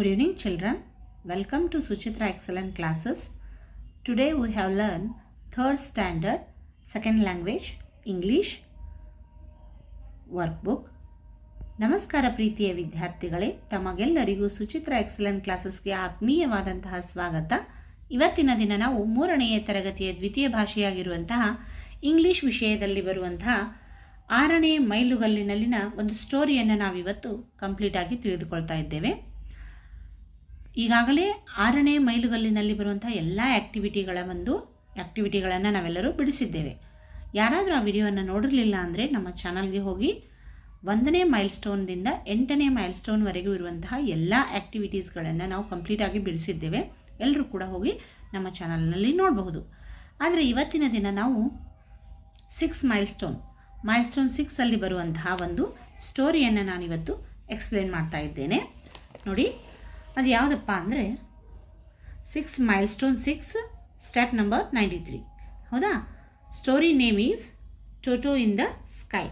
Good evening children. Welcome to Suchitra Excellent Classes. Today we have learned 3rd standard second language English workbook. ನಮಸ್ಕಾರ ಪ್ರೀತಿಯ ವಿದ್ಯಾರ್ಥಿಗಳೇ, ತಮಗೆಲ್ಲರಿಗೂ Suchitra excellent ಕ್ಲಾಸಸ್ಗೆ ಆತ್ಮೀಯವಾದಂತಹ ಸ್ವಾಗತ. ಇವತ್ತಿನ ದಿನ ನಾವು 3ನೇ ತರಗತಿಯ ದ್ವಿತೀಯ ಭಾಷೆಯಾಗಿರುವಂತಹ ಇಂಗ್ಲಿಷ್ ವಿಷಯದಲ್ಲಿ ಬರುವಂತಹ 6ನೇ ಮೈಲುಗಲ್ಲಿನಲ್ಲಿನ ಒಂದು ಸ್ಟೋರಿಯನ್ನು ನಾವಿವತ್ತು ಕಂಪ್ಲೀಟ್ ಆಗಿ ತಿಳಿದುಕೊಳ್ತಾ ಇದ್ದೇವೆ. ಈಗಾಗಲೇ 6ನೇ ಮೈಲುಗಲ್ಲಿನಲ್ಲಿ ಬರುವಂತಹ ಎಲ್ಲ ಆ್ಯಕ್ಟಿವಿಟಿಗಳನ್ನು ನಾವೆಲ್ಲರೂ ಬಿಡಿಸಿದ್ದೇವೆ. ಯಾರಾದರೂ ಆ ವಿಡಿಯೋವನ್ನು ನೋಡಿರಲಿಲ್ಲ ಅಂದರೆ ನಮ್ಮ ಚಾನಲ್ಗೆ ಹೋಗಿ 1ನೇ ಮೈಲ್ಸ್ಟೋನ್ದಿಂದ 8ನೇ ಮೈಲ್ಸ್ಟೋನ್ವರೆಗೂ ಇರುವಂತಹ ಎಲ್ಲ ಆ್ಯಕ್ಟಿವಿಟೀಸ್ಗಳನ್ನು ನಾವು ಕಂಪ್ಲೀಟಾಗಿ ಬಿಡಿಸಿದ್ದೇವೆ. ಎಲ್ಲರೂ ಕೂಡ ಹೋಗಿ ನಮ್ಮ ಚಾನಲ್ನಲ್ಲಿ ನೋಡಬಹುದು. ಆದರೆ ಇವತ್ತಿನ ದಿನ ನಾವು 6 ಮೈಲ್ಸ್ಟೋನ್ 6 ಬರುವಂತಹ ಒಂದು ಸ್ಟೋರಿಯನ್ನು ನಾನಿವತ್ತು ಎಕ್ಸ್ಪ್ಲೇನ್ ಮಾಡ್ತಾ ಇದ್ದೇನೆ. ನೋಡಿ, ಅದು ಯಾವುದಪ್ಪ ಅಂದರೆ 6 ಮೈಲ್ಸ್ಟೋನ್ 6 ಸ್ಟೆಪ್ ನಂಬರ್ 93. ಹೌದಾ? Story name is Toto in the sky.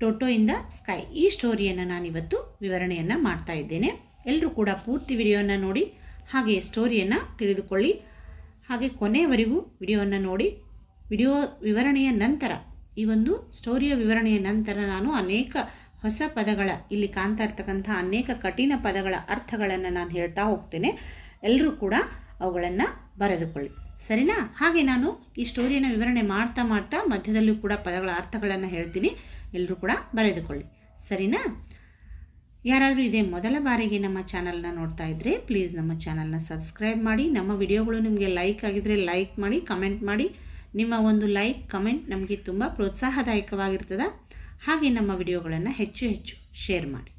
Toto in the sky ಈ ಸ್ಟೋರಿಯನ್ನು ನಾನಿವತ್ತು ವಿವರಣೆಯನ್ನು ಮಾಡ್ತಾ ಇದ್ದೇನೆ. ಎಲ್ಲರೂ ಕೂಡ ಪೂರ್ತಿ ವಿಡಿಯೋನ ನೋಡಿ ಹಾಗೆ ಸ್ಟೋರಿಯನ್ನು ತಿಳಿದುಕೊಳ್ಳಿ. ಹಾಗೆ ಕೊನೆಯವರೆಗೂ ವಿಡಿಯೋವನ್ನು ನೋಡಿ. ವಿಡಿಯೋ ವಿವರಣೆಯ ನಂತರ, ಈ ಒಂದು ಸ್ಟೋರಿಯ ವಿವರಣೆಯ ನಂತರ ನಾನು ಅನೇಕ ಹೊಸ ಪದಗಳ, ಇಲ್ಲಿ ಕಾಣ್ತಾ ಇರ್ತಕ್ಕಂಥ ಅನೇಕ ಕಠಿಣ ಪದಗಳ ಅರ್ಥಗಳನ್ನು ನಾನು ಹೇಳ್ತಾ ಹೋಗ್ತೇನೆ. ಎಲ್ಲರೂ ಕೂಡ ಅವುಗಳನ್ನು ಬರೆದುಕೊಳ್ಳಿ, ಸರಿನಾ? ಹಾಗೆ ನಾನು ಈ ಸ್ಟೋರಿಯನ್ನು ವಿವರಣೆ ಮಾಡ್ತಾ ಮಧ್ಯದಲ್ಲೂ ಕೂಡ ಪದಗಳ ಅರ್ಥಗಳನ್ನು ಹೇಳ್ತೀನಿ. ಎಲ್ಲರೂ ಕೂಡ ಬರೆದುಕೊಳ್ಳಿ, ಸರಿನಾ? ಯಾರಾದರೂ ಇದೇ ಮೊದಲ ಬಾರಿಗೆ ನಮ್ಮ ಚಾನಲ್ನ ನೋಡ್ತಾ ಇದ್ದರೆ ಪ್ಲೀಸ್ ನಮ್ಮ ಚಾನಲ್ನ ಸಬ್ಸ್ಕ್ರೈಬ್ ಮಾಡಿ. ನಮ್ಮ ವಿಡಿಯೋಗಳು ನಿಮಗೆ ಲೈಕ್ ಆಗಿದ್ದರೆ ಲೈಕ್ ಮಾಡಿ, ಕಮೆಂಟ್ ಮಾಡಿ. ನಿಮ್ಮ ಒಂದು ಲೈಕ್ ಕಮೆಂಟ್ ನಮಗೆ ತುಂಬ ಪ್ರೋತ್ಸಾಹದಾಯಕವಾಗಿರ್ತದೆ. ಹಾಗೆ ನಮ್ಮ ವಿಡಿಯೋಗಳನ್ನು ಹೆಚ್ಚು ಹೆಚ್ಚು ಶೇರ್ ಮಾಡಿ.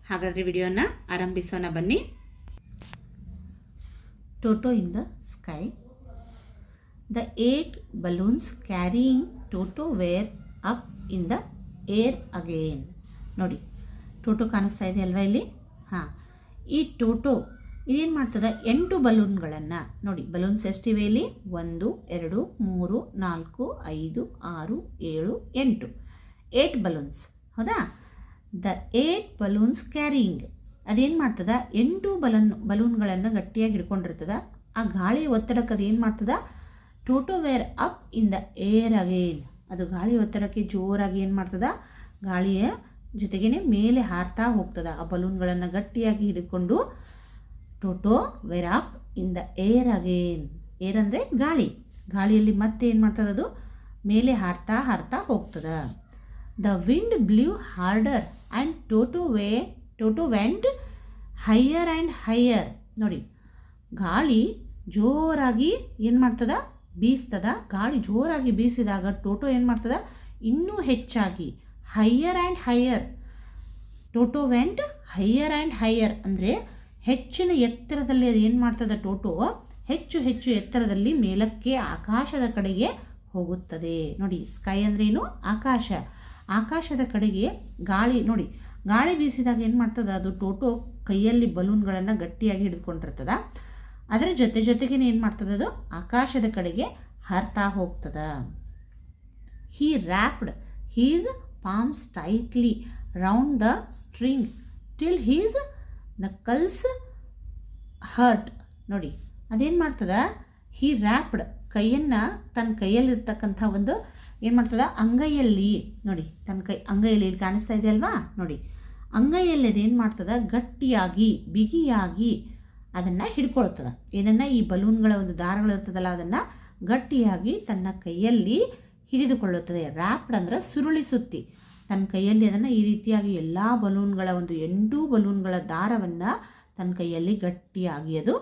ಹಾಗಾದರೆ ವಿಡಿಯೋನ ಆರಂಭಿಸೋಣ ಬನ್ನಿ. Toto in the sky. The 8 balloons carrying Toto were up in the air again. ನೋಡಿ, ಟೋಟೋ ಕಾಣಿಸ್ತಾ ಇದೆ ಅಲ್ವಾ ಇಲ್ಲಿ? ಹಾಂ, ಈ ಟೋಟೋ ಇದೇನು ಮಾಡ್ತದೆ? 8 ಬಲೂನ್ಗಳನ್ನು ನೋಡಿ. ಬಲೂನ್ಸ್ ಎಷ್ಟಿವೆ ಇಲ್ಲಿ? 1 2 3 4 5 6 7 8 ಬಲೂನ್ಸ್. ಹೌದಾ? ದ 8 balloons ಕ್ಯಾರಿಯಿಂಗ್ ಅದೇನು ಮಾಡ್ತದ? 8 ಬಲೂನ್ಗಳನ್ನು ಗಟ್ಟಿಯಾಗಿ ಹಿಡ್ಕೊಂಡಿರ್ತದ. ಆ ಗಾಳಿ ಒತ್ತಡಕ್ಕೆ ಅದು ಏನು ಮಾಡ್ತದ? Toto were up in the air again. ಅದು ಗಾಳಿ ಒತ್ತಡಕ್ಕೆ ಜೋರಾಗಿ ಏನು ಮಾಡ್ತದ? ಗಾಳಿಯ ಜೊತೆಗೇನೆ ಮೇಲೆ ಹಾರ್ತಾ ಹೋಗ್ತದ. ಆ ಬಲೂನ್ಗಳನ್ನು ಗಟ್ಟಿಯಾಗಿ ಹಿಡ್ಕೊಂಡು Toto were up in the air again. Air ಅಂದರೆ ಗಾಳಿ. ಗಾಳಿಯಲ್ಲಿ ಮತ್ತೆ ಏನು ಮಾಡ್ತದೆ? ಅದು ಮೇಲೆ ಹಾರ್ತಾ ಹೋಗ್ತದ. The wind blue order and Toto vent higher and higher. ನೋಡಿ, ಗಾಳಿ ಜೋರಾಗಿ ಏನು ಮಾಡ್ತದ? ಬೀಸ್ತದ. ಗಾಳಿ ಜೋರಾಗಿ ಬೀಸಿದಾಗ ಟೋಟೋ ಏನು ಮಾಡ್ತದ? ಇನ್ನೂ ಹೆಚ್ಚಾಗಿ higher and higher. Toto vent higher and higher ಅಂದರೆ ಹೆಚ್ಚಿನ ಎತ್ತರದಲ್ಲಿ ಅದು ಏನು ಮಾಡ್ತದೆ? ಟೋಟೋ ಹೆಚ್ಚು ಎತ್ತರದಲ್ಲಿ ಮೇಲಕ್ಕೆ ಆಕಾಶದ ಕಡೆಗೆ ಹೋಗುತ್ತದೆ. ನೋಡಿ, ಸ್ಕೈ ಅಂದ್ರೆ ಏನು? ಆಕಾಶ. ಆಕಾಶದ ಕಡೆಗೆ ಗಾಳಿ. ನೋಡಿ, ಗಾಳಿ ಬೀಸಿದಾಗ ಏನು ಮಾಡ್ತದೆ? ಅದು ಟೋಟೋ ಕೈಯಲ್ಲಿ ಬಲೂನ್ಗಳನ್ನು ಗಟ್ಟಿಯಾಗಿ ಹಿಡಿದುಕೊಂಡಿರ್ತದ. ಅದರ ಜೊತೆಗೇ ಏನು ಮಾಡ್ತದೆ? ಅದು ಆಕಾಶದ ಕಡೆಗೆ ಹಾರ್ತಾ ಹೋಗ್ತದ. He wrapped his palms tightly round the string till his knuckles hurt. ನೋಡಿ, ಅದೇನು ಮಾಡ್ತದ? ಹಿ ರ್ಯಾಪ್ಡ್ ಕೈಯನ್ನು ತನ್ನ ಕೈಯಲ್ಲಿರ್ತಕ್ಕಂಥ ಒಂದು ಏನು ಮಾಡ್ತದ? ಅಂಗೈಯಲ್ಲಿ. ನೋಡಿ, ತನ್ನ ಅಂಗೈಯಲ್ಲಿ ಇಲ್ಲಿ ಕಾಣಿಸ್ತಾ ಇದೆ ಅಲ್ವಾ? ನೋಡಿ, ಅಂಗೈಯಲ್ಲಿ ಅದೇನು ಮಾಡ್ತದ? ಗಟ್ಟಿಯಾಗಿ ಬಿಗಿಯಾಗಿ ಅದನ್ನು ಹಿಡ್ಕೊಳ್ತದ. ಏನನ್ನ? ಈ ಬಲೂನ್ಗಳ ಒಂದು ದಾರಗಳಿರ್ತದಲ್ಲ, ಅದನ್ನು ಗಟ್ಟಿಯಾಗಿ ತನ್ನ ಕೈಯಲ್ಲಿ ಹಿಡಿದುಕೊಳ್ಳುತ್ತದೆ. ರ್ಯಾಪ್ಡ್ ಅಂದ್ರೆ ಸುರುಳಿ ಸುತ್ತಿ ತನ್ನ ಕೈಯಲ್ಲಿ ಅದನ್ನು ಈ ರೀತಿಯಾಗಿ ಎಲ್ಲ ಬಲೂನ್ಗಳ ಒಂದು 8 ಬಲೂನ್ಗಳ ದಾರವನ್ನು ತನ್ನ ಕೈಯಲ್ಲಿ ಗಟ್ಟಿಯಾಗಿ ಅದು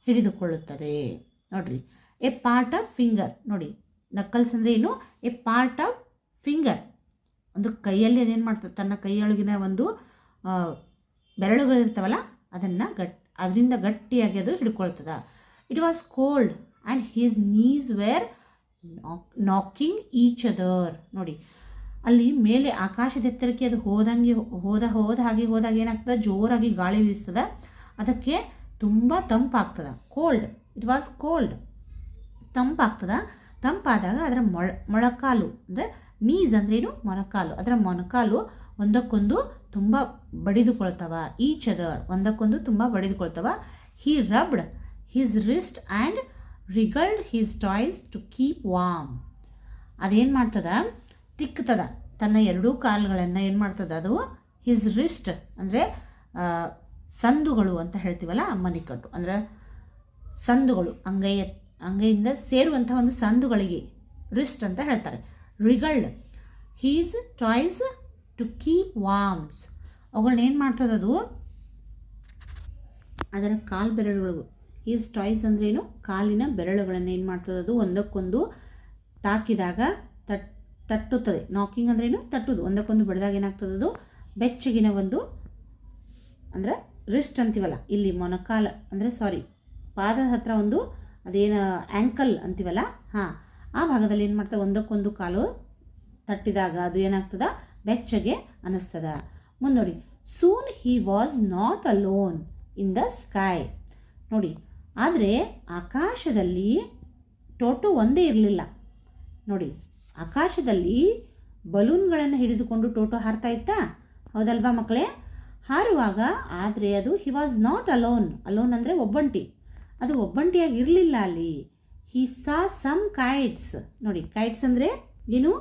ಹಿಡಿದುಕೊಳ್ಳುತ್ತದೆ. ನೋಡ್ರಿ, ಎ ಪಾರ್ಟ್ ಆಫ್ ಫಿಂಗರ್. ನೋಡಿ, ನಕಲ್ಸ್ ಅಂದರೆ ಏನು? A part of finger. ಒಂದು ಕೈಯಲ್ಲಿ ಅದೇನು ಮಾಡ್ತದೆ? ತನ್ನ ಕೈಯೊಳಗಿನ ಒಂದು ಬೆರಳುಗಳಿರ್ತಾವಲ್ಲ, ಅದರಿಂದ ಗಟ್ಟಿಯಾಗಿ ಅದು ಹಿಡ್ಕೊಳ್ತದ. It was cold and his knees were knocking each other. ನೋಡಿ, ಅಲ್ಲಿ ಮೇಲೆ ಆಕಾಶದ ಎತ್ತರಕ್ಕೆ ಅದು ಹೋದಾಗ ಏನಾಗ್ತದೆ? ಜೋರಾಗಿ ಗಾಳಿ ಬೀಸ್ತದ. ಅದಕ್ಕೆ ತುಂಬ ತಂಪಾಗ್ತದ. Cold, it was cold. ತಂಪಾಗ್ತದ. ತಂಪಾದಾಗ ಅದರ ಮೊಳಕಾಲು ಅಂದರೆ ನೀಸ್ ಅಂದ್ರೇನು? ಮೊಣಕಾಲು. ಅದರ ಮೊಣಕಾಲು ಒಂದಕ್ಕೊಂದು ತುಂಬ ಬಡಿದುಕೊಳ್ತವ, ಈಚ್ ಅದರ್ ಒಂದಕ್ಕೊಂದು ತುಂಬ ಬಡಿದುಕೊಳ್ತವ. He rubbed his wrist and wriggled his toes to keep warm. ಅದೇನು ಮಾಡ್ತದ, ತಿಕ್ತದ ತನ್ನ ಎರಡೂ ಕಾಲುಗಳನ್ನು. ಏನು ಮಾಡ್ತದ ಅದು, ಹಿಸ್ ರಿಸ್ಟ್ ಅಂದರೆ ಸಂದುಗಳು ಅಂತ ಹೇಳ್ತೀವಲ್ಲ, ಮಣಿಕಟ್ಟು ಅಂದರೆ ಸಂದುಗಳು, ಅಂಗೈಯಿಂದ ಸೇರುವಂಥ ಒಂದು ಸಂದುಗಳಿಗೆ ರಿಸ್ಟ್ ಅಂತ ಹೇಳ್ತಾರೆ. Wriggled his toes to keep warms. ಅವುಗಳನ್ನ ಏನು ಮಾಡ್ತದೆ ಅದು, ಅದರ ಕಾಲು ಬೆರಳುಗಳು, ಹೀಸ್ ಟಾಯ್ಸ್ ಅಂದ್ರೇನು, ಕಾಲಿನ ಬೆರಳುಗಳನ್ನು ಏನು ಮಾಡ್ತದೆ ಅದು ಒಂದಕ್ಕೊಂದು ತಾಕಿದಾಗ ತಟ್ಟುತ್ತದೆ. ನಾಕಿಂಗ್ ಅಂದ್ರೇನು, ತಟ್ಟುದು. ಒಂದಕ್ಕೊಂದು ಬಡಿದಾಗ ಏನಾಗ್ತದೆ ಅದು ಬೆಚ್ಚಗಿನ ಒಂದು, ಅಂದರೆ ರಿಸ್ಟ್ ಅಂತೀವಲ್ಲ ಇಲ್ಲಿ, ಮೊಣಕಾಲ ಅಂದರೆ ಪಾದದ ಹತ್ರ ಒಂದು ಅದೇನು ಆ್ಯಂಕಲ್ ಅಂತೀವಲ್ಲ, ಹಾಂ, ಆ ಭಾಗದಲ್ಲಿ ಏನು ಮಾಡ್ತದೆ, ಒಂದಕ್ಕೊಂದು ಕಾಲು ತಟ್ಟಿದಾಗ ಅದು ಏನಾಗ್ತದ, ಬೆಚ್ಚಗೆ ಅನ್ನಿಸ್ತದ. ಮುಂದೋಡಿ, soon he was not alone in the sky. ನೋಡಿ, ಆದರೆ ಆಕಾಶದಲ್ಲಿ ಟೋಟೋ ಒಂದೇ ಇರಲಿಲ್ಲ. ನೋಡಿ, ಆಕಾಶದಲ್ಲಿ ಬಲೂನ್ಗಳನ್ನು ಹಿಡಿದುಕೊಂಡು ಟೋಟೋ ಹಾರ್ತಾ ಇತ್ತಾ, ಹೌದಲ್ವಾ ಮಕ್ಕಳೇ? ಹಾರುವಾಗ, ಆದರೆ ಅದು ಹಿ ವಾಸ್ ನಾಟ್ ಅಲೋನ್. ಅಲೋನ್ ಅಂದರೆ ಒಬ್ಬಂಟಿ, ಅದು ಒಬ್ಬಂಟಿಯಾಗಿ ಇರಲಿಲ್ಲ ಅಲ್ಲಿ. ಹಿ ಸಾ ಸಮ್ ಕೈಟ್ಸ್. ನೋಡಿ, ಕೈಟ್ಸ್ ಅಂದರೆ ಏನು,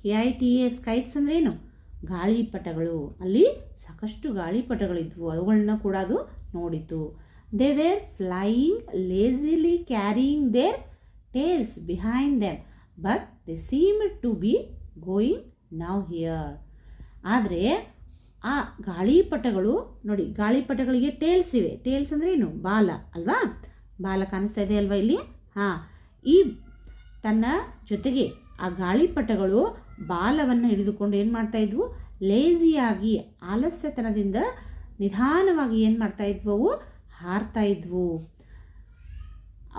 KITS ಕೈಟ್ಸ್ ಅಂದರೆ ಏನು, ಗಾಳಿಪಟಗಳು. ಅಲ್ಲಿ ಸಾಕಷ್ಟು ಗಾಳಿಪಟಗಳಿದ್ವು, ಅವುಗಳನ್ನ ಕೂಡ ಅದು ನೋಡಿತು. They were flying lazily carrying their tails behind them but they seemed to be going now here. ಆದರೆ ಆ ಗಾಳಿಪಟಗಳು, ನೋಡಿ, ಗಾಳಿಪಟಗಳಿಗೆ ಟೇಲ್ಸ್ ಇವೆ. ಟೇಲ್ಸ್ ಅಂದರೆ ಏನು, ಬಾಲ ಅಲ್ವಾ? ಬಾಲ ಕಾಣಿಸ್ತಾ ಇದೆ ಅಲ್ವಾ ಇಲ್ಲಿ? ಹಾಂ, ಈ ತನ್ನ ಜೊತೆಗೆ ಆ ಗಾಳಿಪಟಗಳು ಬಾಲವನ್ನು ಹಿಡಿದುಕೊಂಡು ಏನು ಮಾಡ್ತಾ ಇದ್ವು, ಲೇಜಿಯಾಗಿ, ಆಲಸ್ಯತನದಿಂದ ನಿಧಾನವಾಗಿ ಏನು ಮಾಡ್ತಾ ಇದ್ವು, ಅವು ಹಾರ್ತಾ ಇದ್ವು.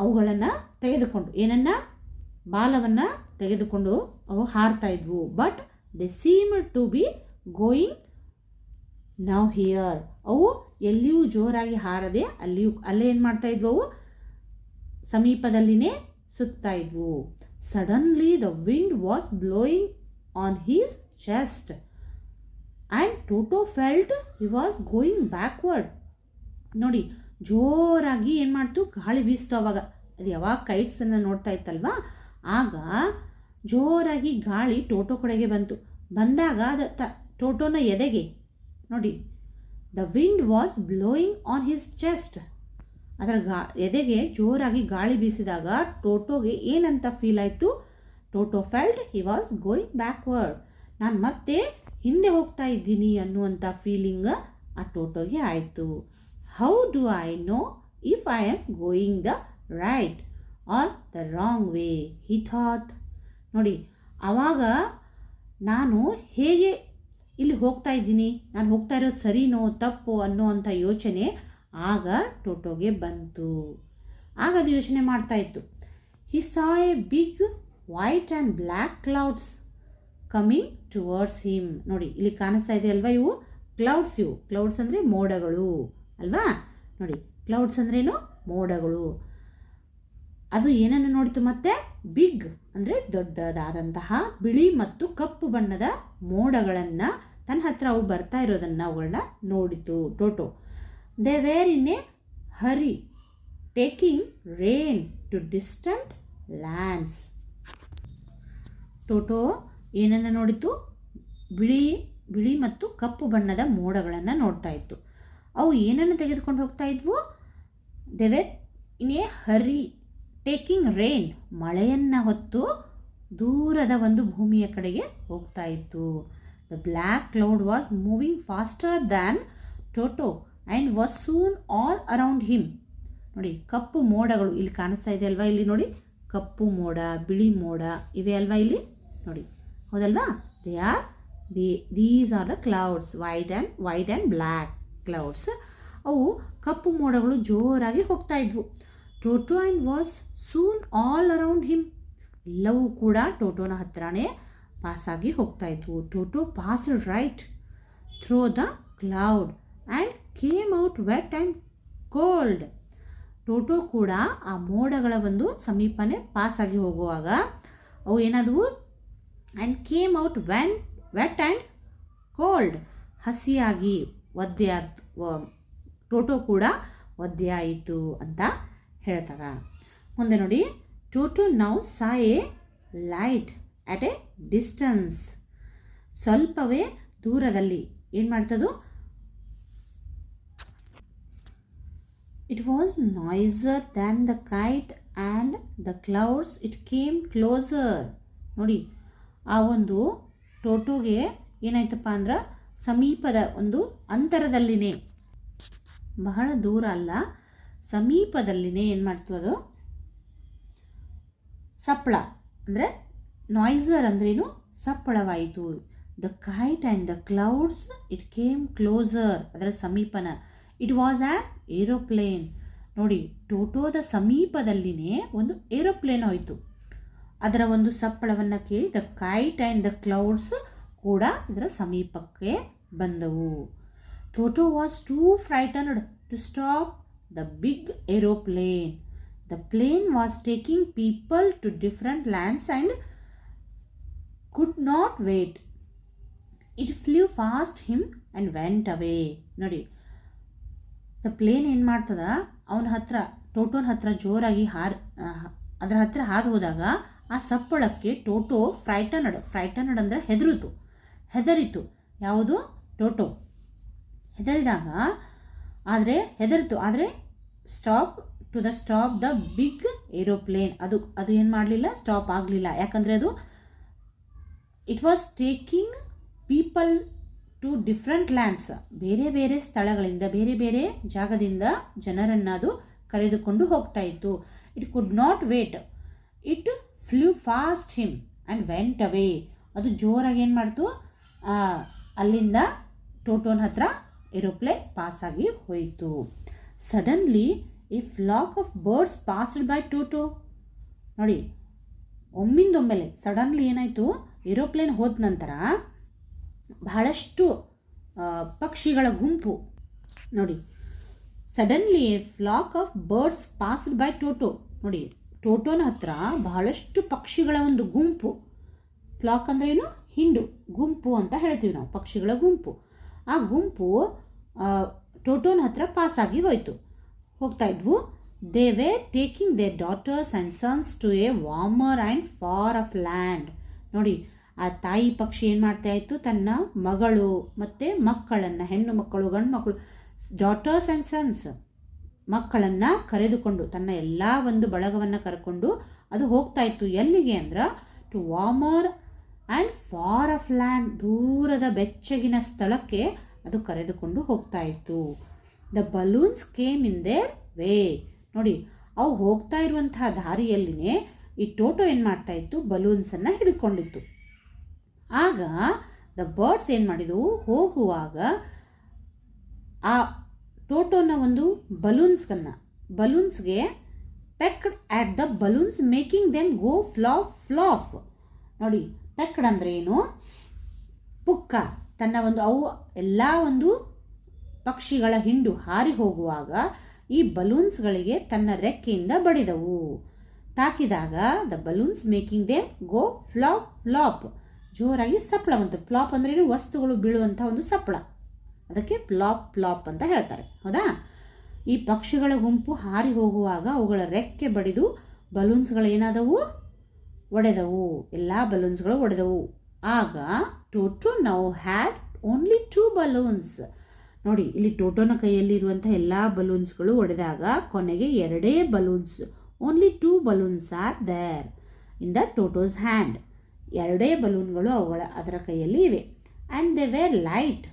ಅವುಗಳನ್ನು ತೆಗೆದುಕೊಂಡು, ಏನನ್ನ, ಬಾಲವನ್ನು ತೆಗೆದುಕೊಂಡು ಅವು ಹಾರ್ತಾ ಇದ್ವು. But they seem to be going now here. ಅವು ಎಲ್ಲಿಯೂ ಜೋರಾಗಿ ಹಾರದೆ ಅಲ್ಲೇ ಏನು ಮಾಡ್ತಾ ಇದ್ವು, ಅವು ಸಮೀಪದಲ್ಲಿನೇ ಸುತ್ತಾ ಇದ್ವು. Suddenly the wind was blowing on his chest and Toto felt he was going backward. ನೋಡಿ, ಜೋರಾಗಿ ಏನು ಮಾಡ್ತು, ಗಾಳಿ ಬೀಸ್ತು. ಅವಾಗ ಅದು ಯಾವಾಗ ಕೈಟ್ಸನ್ನು ನೋಡ್ತಾ ಇತ್ತಲ್ವಾ, ಆಗ ಜೋರಾಗಿ ಗಾಳಿ ಟೋಟೋ ಕಡೆಗೆ ಬಂದಾಗ ಅದು ಟೋಟೋನ ಎದೆಗೆ, ನೋಡಿ, the wind was blowing on his chest. ಅದರ ಎದೆಗೆ ಜೋರಾಗಿ ಗಾಳಿ ಬೀಸಿದಾಗ ಟೋಟೋಗೆ ಏನಂತ ಫೀಲ್ ಆಯಿತು, Toto felt he was going backward. ನಾನು ಮತ್ತೆ ಹಿಂದೆ ಹೋಗ್ತಾ ಇದ್ದೀನಿ ಅನ್ನುವಂಥ ಫೀಲಿಂಗ್ ಆ ಟೋಟೋಗೆ ಆಯಿತು. How do I know if I am going the right are the wrong way he thought. ನೋಡಿ, ಆವಾಗ ನಾನು ಹೇಗೆ ಇಲ್ಲಿ ಹೋಗ್ತಾ ಇದ್ದೀನಿ, ನಾನು ಹೋಗ್ತಾ ಇರೋದು ಸರಿನೋ ತಪ್ಪೋ ಅನ್ನೋವಂಥ ಯೋಚನೆ ಆಗ ಟೋಟೋಗೆ ಬಂತು. ಆಗ ಅದು ಯೋಚನೆ ಮಾಡ್ತಾ ಇತ್ತು. He saw a big white and black clouds coming towards him. ನೋಡಿ, ಇಲ್ಲಿ ಕಾಣಿಸ್ತಾ ಇದೆ ಅಲ್ವಾ, ಇವು ಕ್ಲೌಡ್ಸ್. ಇವು ಕ್ಲೌಡ್ಸ್ ಅಂದರೆ ಮೋಡಗಳು ಅಲ್ವಾ? ನೋಡಿ, ಕ್ಲೌಡ್ಸ್ ಅಂದ್ರೇನು, ಮೋಡಗಳು. ಅದು ಏನನ್ನು ನೋಡಿತು ಮತ್ತೆ, ಬಿಗ್ ಅಂದರೆ ದೊಡ್ಡದಾದಂತಹ ಬಿಳಿ ಮತ್ತು ಕಪ್ಪು ಬಣ್ಣದ ಮೋಡಗಳನ್ನು ತನ್ನ ಹತ್ರ ಅವು ಬರ್ತಾ ಇರೋದನ್ನು ಅವುಗಳನ್ನ ನೋಡಿತು Toto. They were in a hurry taking rain to distant lands. Toto ಏನನ್ನು ನೋಡಿತು, ಬಿಳಿ ಮತ್ತು ಕಪ್ಪು ಬಣ್ಣದ ಮೋಡಗಳನ್ನು ನೋಡ್ತಾ ಇತ್ತು. ಅವು ಏನನ್ನು ತೆಗೆದುಕೊಂಡು ಹೋಗ್ತಾ ಇದ್ವು, they were in a hurry taking rain, ಮಳೆಯನ್ನು ಹೊತ್ತು ದೂರದ ಒಂದು ಭೂಮಿಯ ಕಡೆಗೆ ಹೋಗ್ತಾ ಇತ್ತು. The black cloud was moving faster than Toto and was soon all around him. ನೋಡಿ, ಕಪ್ಪು ಮೋಡಗಳು ಇಲ್ಲಿ ಕಾಣಿಸ್ತಾ ಇದೆ ಅಲ್ವಾ, ಇಲ್ಲಿ ನೋಡಿ, ಕಪ್ಪು ಮೋಡ, ಬಿಳಿ ಮೋಡ ಇವೆ ಅಲ್ವಾ ಇಲ್ಲಿ, ನೋಡಿ, ಹೌದಲ್ವಾ? These are the clouds, white and black clouds. ಅವು ಕಪ್ಪು ಮೋಡಗಳು ಜೋರಾಗಿ ಹೋಗ್ತಾ ಇದ್ವು. Toto and was soon all around him, ಎಲ್ಲವೂ ಕೂಡ ಟೋಟೋನ ಹತ್ರನೇ ಪಾಸಾಗಿ ಹೋಗ್ತಾ ಇದ್ವು. Toto passed right through the cloud and came out wet and cold. Toto ಕೂಡ ಆ ಮೋಡಗಳ ಒಂದು ಸಮೀಪನೇ ಪಾಸಾಗಿ ಹೋಗುವಾಗ ಅವು ಏನಾದವು, and came out wet and cold, ಹಸಿಯಾಗಿ ಟೋಟೋ ಕೂಡ ಒದ್ದೆ ಆಯಿತು ಅಂತ ಹೇಳ್ತಾರೆ. ಮುಂದೆ ನೋಡಿ, Toto now saw a light at a distance. ಸ್ವಲ್ಪವೇ ದೂರದಲ್ಲಿ ಏನು ಮಾಡ್ತದು? It was noisier than the kite and the clouds it came closer. ನೋಡಿ, ಆ ಒಂದು ಟೋಟೋಗೆ ಏನಾಯ್ತಪ್ಪ ಅಂದ್ರೆ ಸಮೀಪದ ಒಂದು ಅಂತರದಲ್ಲಿನೇ, ಬಹಳ ದೂರ ಅಲ್ಲ, ಸಮೀಪದಲ್ಲಿನೇ ಏನು ಮಾಡ್ತು ಅದು ಸಪ್ಪಳ ಅಂದರೆ ನಾಯ್ಸರ್ ಅಂದ್ರೇನು ಸಪ್ಪಳವಾಯಿತು. The kite and the clouds it came closer, ಅದರ ಸಮೀಪನ. It was an aeroplane. ನೋಡಿ, ಟೋಟೋದ ಸಮೀಪದಲ್ಲಿನೇ ಒಂದು ಏರೋಪ್ಲೇನ್ ಹೋಯಿತು. ಅದರ ಒಂದು ಸಪ್ಪಳವನ್ನು ಕೇಳಿ the kite and the clouds ಕೂಡ ಇದರ ಸಮೀಪಕ್ಕೆ ಬಂದವು. Toto was too frightened to stop the big aeroplane. The plane was taking people to different lands and could not wait. It flew past him and went away. ನೋಡಿ, the plane ಏನು ಮಾಡ್ತದ, ಅವನ ಹತ್ರ ಟೋಟೋನ ಹತ್ರ ಜೋರಾಗಿ ಅದರ ಹತ್ರ ಹಾದು ಹೋದಾಗ ಆ ಸಪ್ಪಳಕ್ಕೆ ಟೋಟೋ ಫ್ರೈಟನ್ಡ್ ಅಂದರೆ ಹೆದರಿತು. ಯಾವುದು? ಟೋಟೋ ಹೆದರಿದಾಗ ಆದರೆ ಸ್ಟಾಪ್ ದ ಬಿಗ್ ಏರೋಪ್ಲೇನ್, ಅದು ಏನು ಮಾಡಲಿಲ್ಲ, ಸ್ಟಾಪ್ ಆಗಲಿಲ್ಲ. ಯಾಕಂದರೆ ಅದು it was taking people to different lands, ಬೇರೆ ಬೇರೆ ಸ್ಥಳಗಳಿಂದ, ಬೇರೆ ಬೇರೆ ಜಾಗದಿಂದ ಜನರನ್ನು ಅದು ಕರೆದುಕೊಂಡು ಹೋಗ್ತಾ ಇತ್ತು. It could not wait. It flew past him and went away. ಅದು ಜೋರಾಗಿ ಏನು ಮಾಡ್ತು, ಅಲ್ಲಿಂದ ಟೋಟೋನ ಹತ್ರ ಏರೋಪ್ಲೇನ್ ಪಾಸಾಗಿ ಹೋಯಿತು. Suddenly a flock of birds passed by Toto. ನೋಡಿ, ಒಮ್ಮಿಂದೊಮ್ಮೆಲೆ ಸಡನ್ಲಿ ಏನಾಯಿತು, ಏರೋಪ್ಲೇನ್ ಹೋದ ನಂತರ ಬಹಳಷ್ಟು ಪಕ್ಷಿಗಳ ಗುಂಪು. ನೋಡಿ, suddenly a flock of birds passed by Toto. ನೋಡಿ, ಟೋಟೋನ ಹತ್ರ ಬಹಳಷ್ಟು ಪಕ್ಷಿಗಳ ಒಂದು ಗುಂಪು. ಫ್ಲಾಕ್ ಅಂದ್ರೆ ಏನು? ಹಿಂಡು, ಗುಂಪು ಅಂತ ಹೇಳ್ತೀವಿ ನಾವು, ಪಕ್ಷಿಗಳ ಗುಂಪು. ಆ ಗುಂಪು ಟೋಟೋನ ಹತ್ರ ಪಾಸಾಗಿ ಹೋಗ್ತಾ ಇದ್ವು. They were taking their daughters and sons to a warmer and far off land. ನೋಡಿ, ಆ ತಾಯಿ ಪಕ್ಷಿ ಏನು ಮಾಡ್ತಾ ಇತ್ತು, ತನ್ನ ಮಗಳು ಮತ್ತು ಮಕ್ಕಳನ್ನು, ಹೆಣ್ಣು ಮಕ್ಕಳು, ಗಂಡು ಮಕ್ಕಳು, ಡಾಟರ್ಸ್ ಆ್ಯಂಡ್ ಸನ್ಸ್ ಮಕ್ಕಳನ್ನು ಕರೆದುಕೊಂಡು, ತನ್ನ ಎಲ್ಲ ಒಂದು ಬಳಗವನ್ನು ಕರ್ಕೊಂಡು ಅದು ಹೋಗ್ತಾ ಇತ್ತು. ಎಲ್ಲಿಗೆ ಅಂದ್ರೆ to warmer and far off land, ದೂರದ ಬೆಚ್ಚಗಿನ ಸ್ಥಳಕ್ಕೆ ಅದು ಕರೆದುಕೊಂಡು ಹೋಗ್ತಾ ಇತ್ತು. The balloons came in their way. ನೋಡಿ, ಅವು ಹೋಗ್ತಾ ಇರುವಂತಹ ದಾರಿಯಲ್ಲಿನೇ ಈ ಟೋಟೋ ಏನು ಮಾಡ್ತಾ ಇತ್ತು, ಬಲೂನ್ಸನ್ನು ಹಿಡ್ಕೊಂಡಿತ್ತು. ಆಗ ದ ಬರ್ಡ್ಸ್ ಏನು ಮಾಡಿದವು, ಹೋಗುವಾಗ ಆ ಟೋಟೋನ ಒಂದು ಬಲೂನ್ಸ್ಗೆ pecked at the balloons making them go flop. ನೋಡಿ, ಪೆಕ್ಡ್ ಅಂದ್ರೆ ಏನು? ಪುಕ್ಕ. ತನ್ನ ಒಂದು ಅವು ಎಲ್ಲ ಒಂದು ಪಕ್ಷಿಗಳ ಹಿಂಡು ಹಾರಿ ಹೋಗುವಾಗ ಈ ಬಲೂನ್ಸ್ಗಳಿಗೆ ತನ್ನ ರೆಕ್ಕೆಯಿಂದ ಬಡಿದವು. ತಾಕಿದಾಗ the balloons making them go flop. ಜೋರಾಗಿ ಸಪ್ಪಳ ಬಂತು. ಫ್ಲಾಪ್ ಅಂದ್ರೆ ವಸ್ತುಗಳು ಬೀಳುವಂಥ ಒಂದು ಸಪ್ಪಳ, ಅದಕ್ಕೆ ಫ್ಲಾಪ್ ಅಂತ ಹೇಳ್ತಾರೆ. ಹೌದಾ? ಈ ಪಕ್ಷಿಗಳ ಗುಂಪು ಹಾರಿ ಹೋಗುವಾಗ ಅವುಗಳ ರೆಕ್ಕೆ ಬಡಿದು ಬಲೂನ್ಸ್ಗಳು ಏನಾದವು, ಒಡೆದವು. ಎಲ್ಲ ಬಲೂನ್ಸ್ಗಳು ಒಡೆದವು. ಆಗ Toto now had only 2 balloons. ನೋಡಿ, ಇಲ್ಲಿ ಟೋಟೋನ ಕೈಯಲ್ಲಿ ಇರುವಂಥ ಎಲ್ಲ ಬಲೂನ್ಸ್ಗಳು ಒಡೆದಾಗ ಕೊನೆಗೆ 2 balloons, only 2 balloons are there in the Toto's hand. 2 ಬಲೂನ್ಗಳು ಅದರ ಕೈಯಲ್ಲಿ ಇವೆ. And they were light.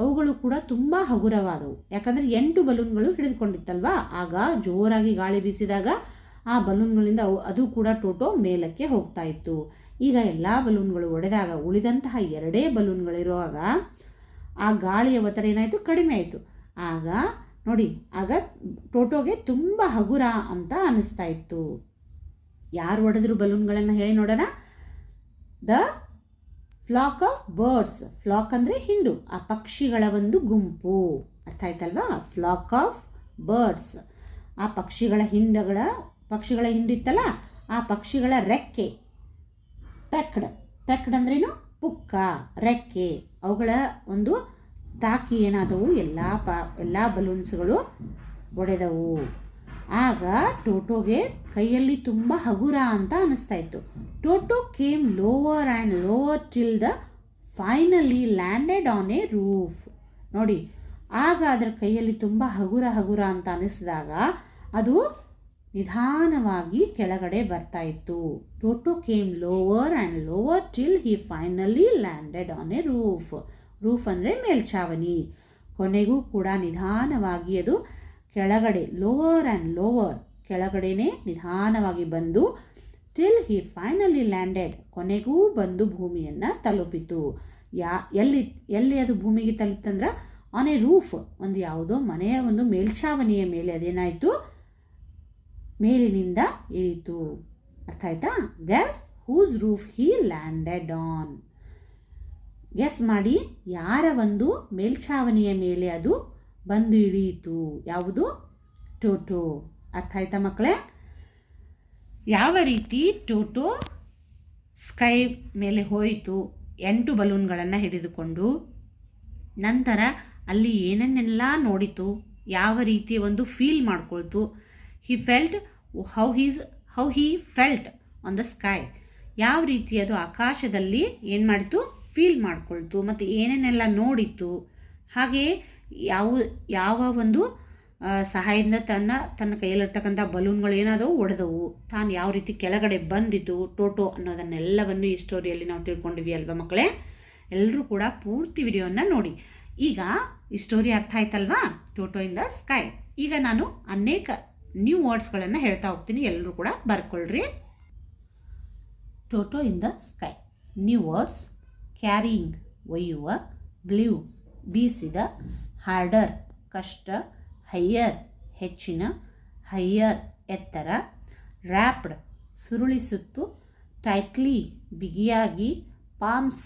ಅವುಗಳು ಕೂಡ ತುಂಬ ಹಗುರವಾದವು. ಯಾಕಂದರೆ 8 ಬಲೂನ್ಗಳು ಹಿಡಿದುಕೊಂಡಿತ್ತಲ್ವಾ. ಆಗ ಜೋರಾಗಿ ಗಾಳಿ ಬೀಸಿದಾಗ ಆ ಬಲೂನ್ಗಳಿಂದ ಅದು ಕೂಡ ಟೋಟೋ ಮೇಲಕ್ಕೆ ಹೋಗ್ತಾ ಇತ್ತು. ಈಗ ಎಲ್ಲ ಬಲೂನ್ಗಳು ಒಡೆದಾಗ ಉಳಿದಂತಹ 2 ಬಲೂನ್ಗಳಿರುವಾಗ ಆ ಗಾಳಿಯ ಒತ್ತಡ ಏನಾಯಿತು, ಕಡಿಮೆ ಆಯಿತು. ಆಗ ಟೋಟೋಗೆ ತುಂಬ ಹಗುರ ಅಂತ ಅನ್ನಿಸ್ತಾ ಇತ್ತು. ಯಾರು ಒಡೆದ್ರು ಬಲೂನ್ಗಳನ್ನು ಹೇಳಿ ನೋಡೋಣ. The flock of birds. Flock ಅಂದರೆ ಹಿಂಡು, ಆ ಪಕ್ಷಿಗಳ ಒಂದು ಗುಂಪು. ಅರ್ಥ ಆಯ್ತಲ್ವಾ? ಫ್ಲಾಕ್ ಆಫ್ ಬರ್ಡ್ಸ್, ಆ ಪಕ್ಷಿಗಳ ಹಿಂಡಿತ್ತಲ್ಲ, ಆ ಪಕ್ಷಿಗಳ ರೆಕ್ಕೆ. ಪೆಕ್ಡ್ ಅಂದ್ರೇನು? ಪುಕ್ಕ ರೆಕ್ಕೆ ಅವುಗಳ ಒಂದು ತಾಕಿ ಏನಾದವು ಎಲ್ಲ ಬಲೂನ್ಸ್ಗಳು ಒಡೆದವು. ಆಗ ಟೋಟೋಗೆ ಕೈಯಲ್ಲಿ ತುಂಬ ಹಗುರ ಅಂತ ಅನಿಸ್ತಾ ಇತ್ತು. Toto came lower and lower till the finally landed on A roof. ನೋಡಿ, ಆಗ ಅದರ ಕೈಯಲ್ಲಿ ತುಂಬ ಹಗುರ ಅಂತ ಅನಿಸಿದಾಗ ಅದು ನಿಧಾನವಾಗಿ ಕೆಳಗಡೆ ಬರ್ತಾ ಇತ್ತು. Toto came lower and lower till he finally landed on A roof. Roof ಅಂದರೆ ಮೇಲ್ಛಾವಣಿ. ಕೊನೆಗೂ ಕೂಡ ನಿಧಾನವಾಗಿ ಅದು ಕೆಳಗಡೆ, ಲೋವರ್ ಆ್ಯಂಡ್ ಲೋವರ್, ಕೆಳಗಡೆನೆ ನಿಧಾನವಾಗಿ ಬಂದು ಟಿಲ್ ಹಿ ಫೈನಲಿ ಲ್ಯಾಂಡೆಡ್, ಕೊನೆಗೂ ಬಂದು ಭೂಮಿಯನ್ನು ತಲುಪಿತು. ಎಲ್ಲಿ ಅದು ಭೂಮಿಗೆ ತಲುಪಿತಂದ್ರೆ ಆನ್ ಎ ರೂಫ್, ಒಂದು ಯಾವುದೋ ಮನೆಯ ಒಂದು ಮೇಲ್ಛಾವಣಿಯ ಮೇಲೆ ಅದೇನಾಯಿತು, ಮೇಲಿನಿಂದ ಇಳಿತು. ಅರ್ಥ ಆಯ್ತಾ? Guess whose roof he landed on. Guess ಮಾಡಿ, ಯಾರ ಒಂದು ಮೇಲ್ಛಾವಣಿಯ ಮೇಲೆ ಅದು ಬಂದು ಇಳಿಯಿತು? ಯಾವುದು? ಟೋಟೋ. ಅರ್ಥ ಆಯ್ತಾ ಮಕ್ಕಳೇ? ಯಾವ ರೀತಿ ಟೋಟೋ ಸ್ಕೈ ಮೇಲೆ ಹೋಯಿತು 8 ಬಲೂನ್ಗಳನ್ನು ಹಿಡಿದುಕೊಂಡು, ನಂತರ ಅಲ್ಲಿ ಏನನ್ನೆಲ್ಲ ನೋಡಿತು, ಯಾವ ರೀತಿ ಒಂದು ಫೀಲ್ ಮಾಡ್ಕೊಳ್ತು. How he felt on the sky, ಯಾವ ರೀತಿ ಅದು ಆಕಾಶದಲ್ಲಿ ಏನು ಮಾಡಿತು, ಫೀಲ್ ಮಾಡ್ಕೊಳ್ತು, ಮತ್ತು ಏನೇನೆಲ್ಲ ನೋಡಿತು. ಹಾಗೆಯೇ ಯಾವ ಒಂದು ಸಹಾಯದಿಂದ ತನ್ನ ಕೈಯಲ್ಲಿರ್ತಕ್ಕಂಥ ಬಲೂನ್ಗಳು ಏನಾದವು, ಒಡೆದವು, ತಾನು ಯಾವ ರೀತಿ ಕೆಳಗಡೆ ಬಂದಿತು ಟೋಟೋ ಅನ್ನೋದನ್ನೆಲ್ಲವನ್ನು ಈ ಸ್ಟೋರಿಯಲ್ಲಿ ನಾವು ತಿಳ್ಕೊಂಡಿವಿ ಅಲ್ವಾ ಮಕ್ಕಳೇ? ಎಲ್ಲರೂ ಕೂಡ ಪೂರ್ತಿ ವಿಡಿಯೋನ ನೋಡಿ. ಈಗ ಈ ಸ್ಟೋರಿ ಅರ್ಥ ಆಯ್ತಲ್ವಾ, ಟೋಟೋ ಇನ್ ದ ಸ್ಕೈ. ಈಗ ನಾನು ಅನೇಕ ನ್ಯೂ ವರ್ಡ್ಸ್ಗಳನ್ನು ಹೇಳ್ತಾ ಹೋಗ್ತೀನಿ, ಎಲ್ಲರೂ ಕೂಡ ಬರ್ಕೊಳ್ರಿ. Toto in the sky. New words: carrying, ಒಯ್ಯುವ, ಬ್ಲೂ, ಬೀಸಿದ, ಹಾರ್ಡರ್, ಕಷ್ಟ, ಹೈಯರ್, ಹೆಚ್ಚಿನ, ಹೈಯರ್, ಎತ್ತರ, ರ್ಯಾಪ್ಡ್, ಸುರುಳಿಸುತ್ತು, ಟೈಟ್ಲಿ, ಬಿಗಿಯಾಗಿ, ಪಾಮ್ಸ್,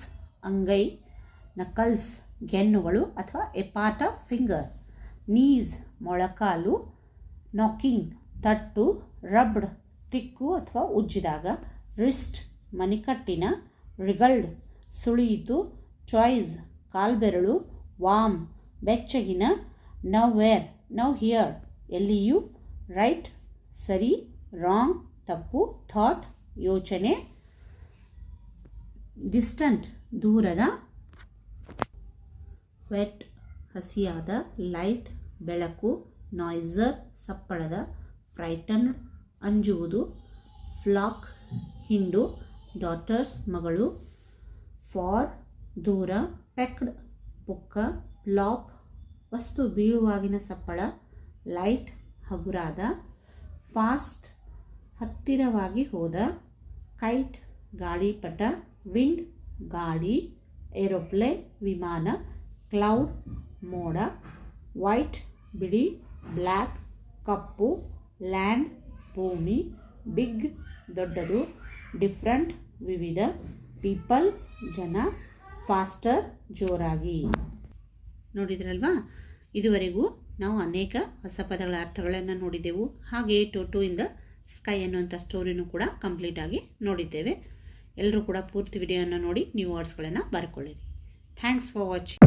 ಅಂಗೈ, ನಕಲ್ಸ್, ಗೆನ್ನುಗಳು ಅಥವಾ a part of finger, knees, ಮೊಳಕಾಲು, ನಾಕಿಂಗ್, ತಟ್ಟು, ರಬ್ಡ್, ತಿಕ್ಕು ಅಥವಾ ಉಜ್ಜಿದಾಗ, ರಿಸ್ಟ್, ಮಣಿಕಟ್ಟಿನ, ರಿಗಲ್ಡ್, ಸುಳಿಯಿತು, ಚಾಯ್ಸ್, ಕಾಲ್ಬೆರಳು, ವಾಮ್, ಬೆಚ್ಚಗಿನ, ನವ್ ವೇರ್, ನವ್ ಹಿಯರ್, ಎಲ್ಲಿಯೂ, ರೈಟ್, ಸರಿ, ರಾಂಗ್, ತಪ್ಪು, ಥಾಟ್, ಯೋಚನೆ, ಡಿಸ್ಟಂಟ್, ದೂರದ, ವೆಟ್, ಹಸಿಯಾದ, ಲೈಟ್, ಬೆಳಕು, ನಾಯ್ಸರ್, ಸಪ್ಪಳದ, ಫ್ರೈಟನ್ಡ್, ಅಂಜುವುದು, ಫ್ಲಾಕ್, ಹಿಂಡು, ಡಾಟರ್ಸ್, ಮಗಳು, ಫಾರ್, ದೂರ, ಪೆಕ್ಡ್, ಪುಕ್ಕ, ಪ್ಲಾಪ್, ವಸ್ತು ಬೀಳುವಾಗಿನ ಸಪ್ಪಳ, ಲೈಟ್, ಹಗುರಾದ, ಫಾಸ್ಟ್, ಹತ್ತಿರವಾಗಿ ಹೋದ, ಕೈಟ್, ಗಾಳಿಪಟ, ವಿಂಡ್, ಗಾಳಿ, ಏರೋಪ್ಲೇನ್, ವಿಮಾನ, ಕ್ಲೌಡ್, ಮೋಡ, ವೈಟ್, ಬಿಳಿ, ಬ್ಲ್ಯಾಕ್, ಕಪ್ಪು, ಲ್ಯಾಂಡ್, ಭೂಮಿ, ಬಿಗ್, ದೊಡ್ಡದು, ಡಿಫ್ರೆಂಟ್, ವಿವಿಧ, ಪೀಪಲ್, ಜನ, ಫಾಸ್ಟರ್, ಜೋರಾಗಿ. ನೋಡಿದ್ರಲ್ವಾ? ಇದುವರೆಗೂ ನಾವು ಅನೇಕ ಹೊಸ ಪದಗಳ ಅರ್ಥಗಳನ್ನು ನೋಡಿದ್ದೆವು. ಹಾಗೆಯೇ ಟೋಟೋ ಇನ್ ದ ಸ್ಕೈ ಅನ್ನುವಂಥ ಸ್ಟೋರಿನೂ ಕೂಡ ಕಂಪ್ಲೀಟಾಗಿ ನೋಡಿದ್ದೇವೆ. ಎಲ್ಲರೂ ಕೂಡ ಪೂರ್ತಿ ವಿಡಿಯೋನ ನೋಡಿ ನ್ಯೂ ವರ್ಡ್ಸ್ಗಳನ್ನು ಬರ್ಕೊಳ್ಳಿರಿ. Thanks for watching.